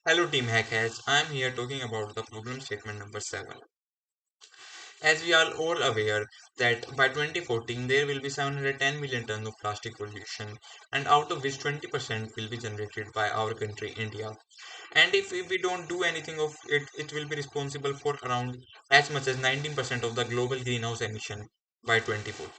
Hello Team HackHatch, I am here talking about the problem statement number 7. As we are all aware that by 2014 there will be 710 million tons of plastic pollution and out of which 20% will be generated by our country India. And if we don't do anything of it, it will be responsible for around as much as 19% of the global greenhouse emission by 2040.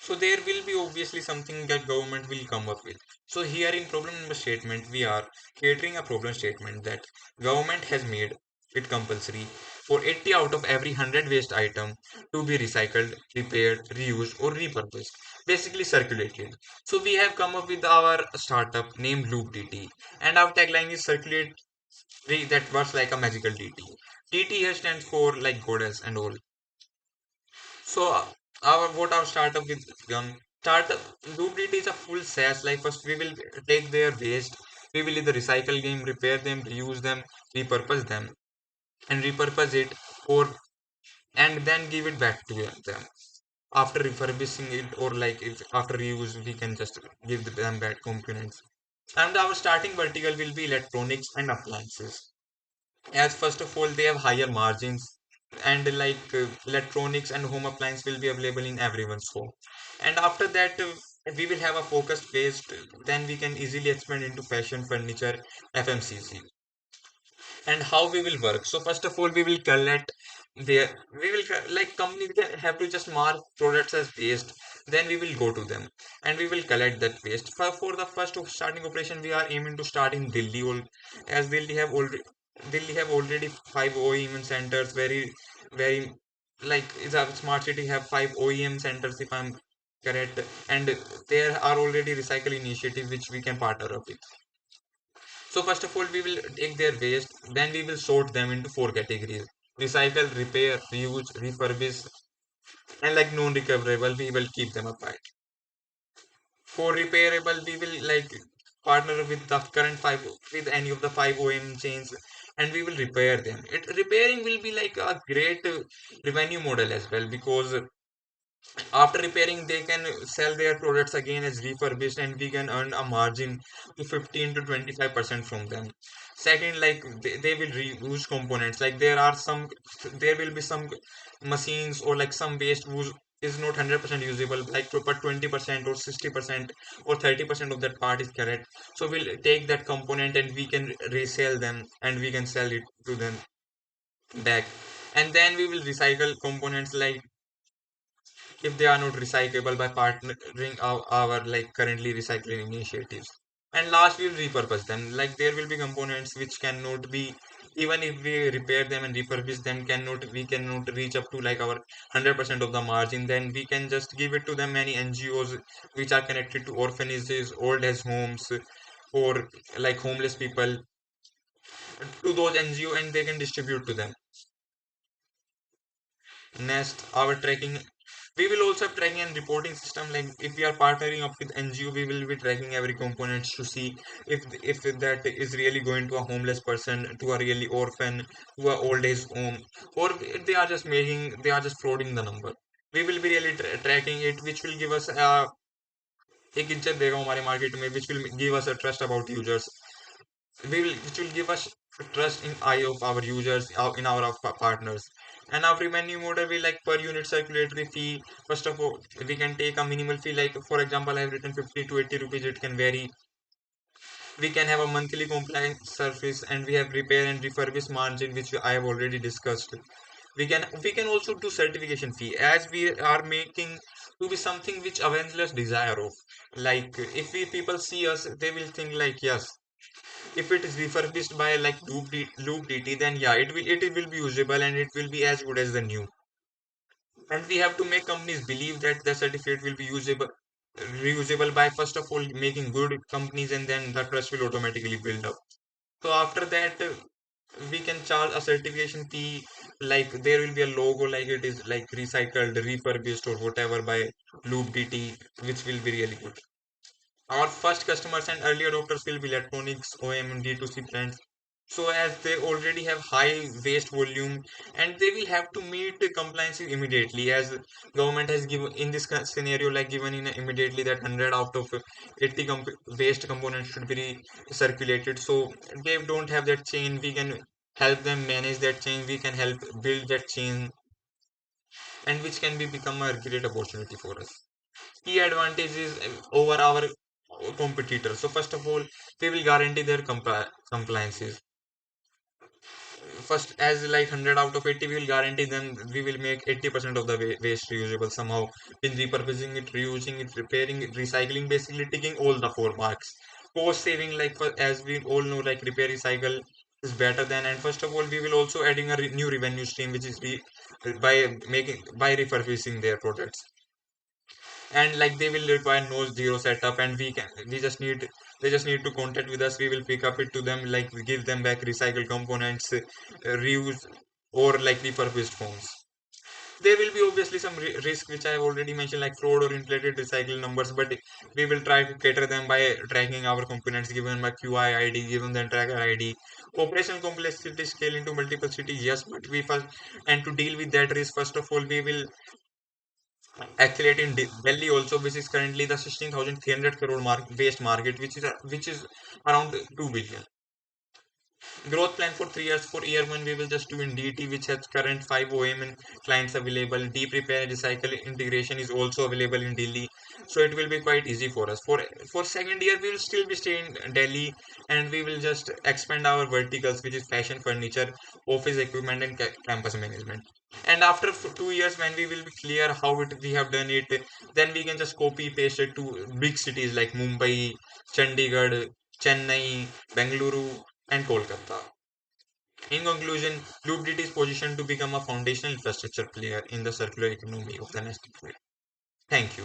So there will be obviously something that government will come up with. So here in problem number statement, we are catering a problem statement that government has made it compulsory for 80 out of every 100 waste item to be recycled, repaired, reused or repurposed, basically circulated. So we have come up with our startup named LoopDeite and our tagline is circulate that works like a magical DT. DT here stands for like goddess and all. So our startup with startup Dooblit is a full SaaS. Like first we will take their waste, we will either recycle them, repair them, reuse them, repurpose them, and repurpose it or and then give it back to them. After refurbishing it or like if after reuse we can just give them back components. And our starting vertical will be electronics and appliances. As first of all they have higher margins and electronics and home appliance will be available in everyone's home, and after that we will have a focused based, then we can easily expand into fashion, furniture, FMCG. And how we will work, so first of all we will collect their we will like companies can have to just mark products as waste, then we will go to them and we will collect that waste for the first starting operation. We are aiming to start in Delhi as Delhi have already 5 OEM centers, very like is a smart city have 5 OEM centers if I'm correct, and there are already recycle initiative which we can partner up with. So first of all, we will take their waste, then we will sort them into 4 categories: recycle, repair, reuse, refurbish, and like non-recoverable, we will keep them apart. For repairable, we will like partner with the current five with any of the 5 OEM chains, and we will repair them. It repairing will be like a great revenue model as well, because after repairing they can sell their products again as refurbished and we can earn a margin to 15 to 25% from them. Second, like they will reuse components, like there will be some machines or like some waste whose is not 100% usable, like but 20% or 60% or 30% of that part is correct, so we'll take that component and we can resell them and we can sell it to them back. And then we will recycle components like if they are not recyclable by partnering our like currently recycling initiatives. And last, we'll repurpose them. Like there will be components which cannot be, even if we repair them and refurbish them, cannot we cannot reach up to like our 100% of the margin. Then we can just give it to them many NGOs which are connected to orphanages, old age homes, or like homeless people, to those NGO, and they can distribute to them. Next, our tracking. We will also have tracking and reporting system. Like if we are partnering up with NGO, we will be tracking every component to see if that is really going to a homeless person, to a really orphan, to a old age home, or they are just floating the number. We will be really tracking it, which will give us एक इज्जत देगा हमारे market में, which will give us a trust about users. Which will give us trust in eye of our users, in our partners. And our revenue model will like per unit circulatory fee. First of all, we can take a minimal fee, like for example I have written 50 to 80 rupees, it can vary. We can have a monthly compliance service, and we have repair and refurbish margin, which I have already discussed. We can also do certification fee, as we are making to be something which evangelists desire of. Like if we people see us, they will think like, yes, if it is refurbished by like loop dt, then yeah, it will be usable and it will be as good as the new. And we have to make companies believe that the certificate will be usable reusable by first of all making good companies, and then the trust will automatically build up. So after that, we can charge a certification fee, like there will be a logo like it is like recycled, refurbished or whatever by loop dt, which will be really good. Our first customers and early adopters will be electronics, OEM and D2C brands. So as they already have high waste volume, and they will have to meet the compliance immediately, as government has given in this scenario, like given in immediately that 100 out of 80 waste components should be circulated. So they don't have that chain, we can help them manage that chain, we can help build that chain, and which can be become a great opportunity for us. Key advantages over our competitors. So first of all, we will guarantee their compliances. First, as like 100 out of 80, we will guarantee them we will make 80% of the waste reusable somehow, in repurposing it, reusing it, repairing it, recycling, basically ticking all the four marks. Cost saving, like as we all know, like repair recycle is better than. And first of all, we will also adding a new revenue stream, which is by making by refurbishing their products. And like they will require no zero setup, and we just need they just need to contact with us, we will pick up it to them, like we give them back recycled components, reuse, or like refurbished forms. There will be obviously some risk, which I have already mentioned, like fraud or inflated recycle numbers, but we will try to cater them by tracking our components, given by QI ID, given them tracker ID. Operational complexity scale into multiple cities, yes, but we first, and to deal with that risk, first of all, we will accelerate in Delhi also, which is currently the 16,300 crore waste market, which is around 2 billion. Growth plan for 3 years. For year one, we will just do in DT, which has current 5 OM and clients available. Deep repair recycle integration is also available in Delhi, so it will be quite easy for us. For second year, we will still be staying in Delhi, and we will just expand our verticals, which is fashion, furniture, office equipment, and campus management. And after 2 years, when we will be clear how we have done it, then we can just copy paste it to big cities like Mumbai, Chandigarh, Chennai, Bengaluru, and Kolkata. In conclusion, LoopDeite is positioned to become a foundational infrastructure player in the circular economy of the next decade. Thank you.